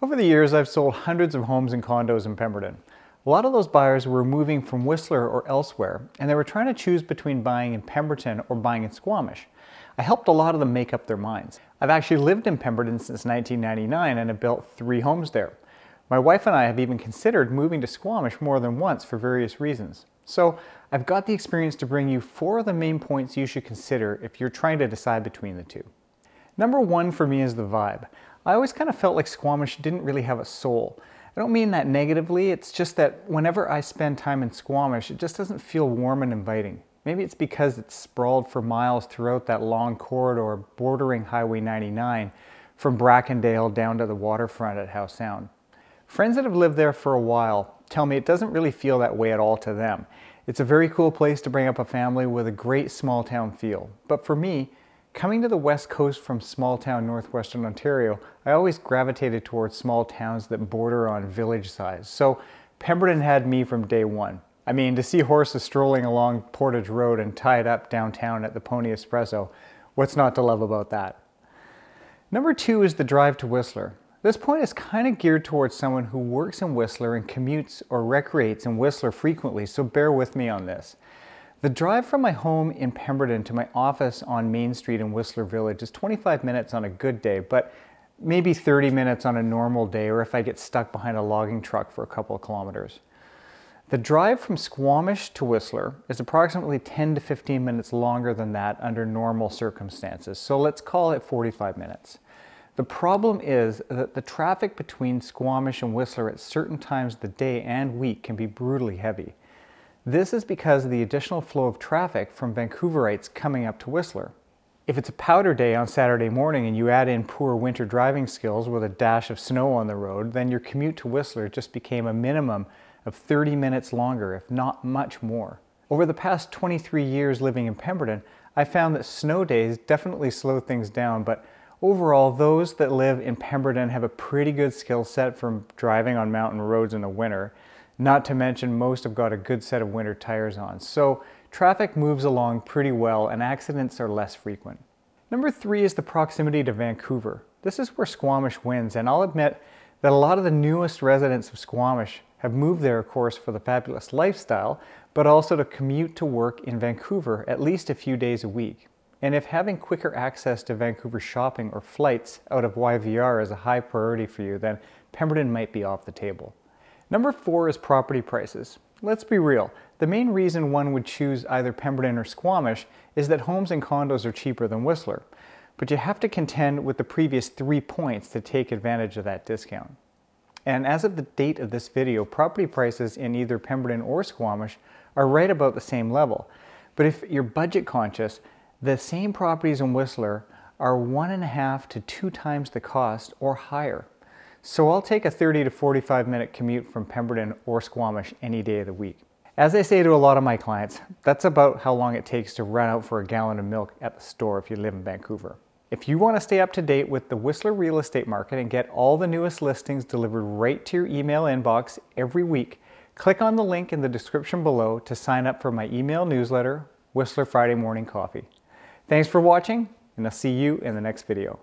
Over the years, I've sold hundreds of homes and condos in Pemberton. A lot of those buyers were moving from Whistler or elsewhere, and they were trying to choose between buying in Pemberton or buying in Squamish. I helped a lot of them make up their minds. I've actually lived in Pemberton since 1999 and have built 3 homes there. My wife and I have even considered moving to Squamish more than once for various reasons. So I've got the experience to bring you 4 of the main points you should consider if you're trying to decide between the two. Number 1 for me is the vibe. I always kind of felt like Squamish didn't really have a soul. I don't mean that negatively, it's just that whenever I spend time in Squamish, it just doesn't feel warm and inviting. Maybe it's because it's sprawled for miles throughout that long corridor bordering Highway 99 from Brackendale down to the waterfront at Howe Sound. Friends that have lived there for a while tell me it doesn't really feel that way at all to them. It's a very cool place to bring up a family with a great small town feel. But for me, coming to the west coast from small town northwestern Ontario, I always gravitated towards small towns that border on village size. So Pemberton had me from day one. I mean, to see horses strolling along Portage Road and tied up downtown at the Pony Espresso, what's not to love about that? Number 2 is the drive to Whistler. This point is kind of geared towards someone who works in Whistler and commutes or recreates in Whistler frequently, so bear with me on this. The drive from my home in Pemberton to my office on Main Street in Whistler Village is 25 minutes on a good day, but maybe 30 minutes on a normal day or if I get stuck behind a logging truck for a couple of kilometers. The drive from Squamish to Whistler is approximately 10 to 15 minutes longer than that under normal circumstances, so let's call it 45 minutes. The problem is that the traffic between Squamish and Whistler at certain times of the day and week can be brutally heavy. This is because of the additional flow of traffic from Vancouverites coming up to Whistler. If it's a powder day on Saturday morning and you add in poor winter driving skills with a dash of snow on the road, then your commute to Whistler just became a minimum of 30 minutes longer, if not much more. Over the past 23 years living in Pemberton, I found that snow days definitely slow things down, but overall, those that live in Pemberton have a pretty good skill set for driving on mountain roads in the winter. Not to mention most have got a good set of winter tires on. So traffic moves along pretty well and accidents are less frequent. Number 3 is the proximity to Vancouver. This is where Squamish wins, and I'll admit that a lot of the newest residents of Squamish have moved there, of course, for the fabulous lifestyle, but also to commute to work in Vancouver at least a few days a week. And if having quicker access to Vancouver shopping or flights out of YVR is a high priority for you, then Pemberton might be off the table. Number 4 is property prices. Let's be real, the main reason one would choose either Pemberton or Squamish is that homes and condos are cheaper than Whistler. But you have to contend with the previous 3 points to take advantage of that discount. And as of the date of this video, property prices in either Pemberton or Squamish are right about the same level. But if you're budget conscious, the same properties in Whistler are 1.5 to 2 times the cost or higher. So I'll take a 30 to 45 minute commute from Pemberton or Squamish any day of the week. As I say to a lot of my clients, that's about how long it takes to run out for a gallon of milk at the store if you live in Vancouver. If you want to stay up to date with the Whistler real estate market and get all the newest listings delivered right to your email inbox every week, click on the link in the description below to sign up for my email newsletter, Whistler Friday Morning Coffee. Thanks for watching, and I'll see you in the next video.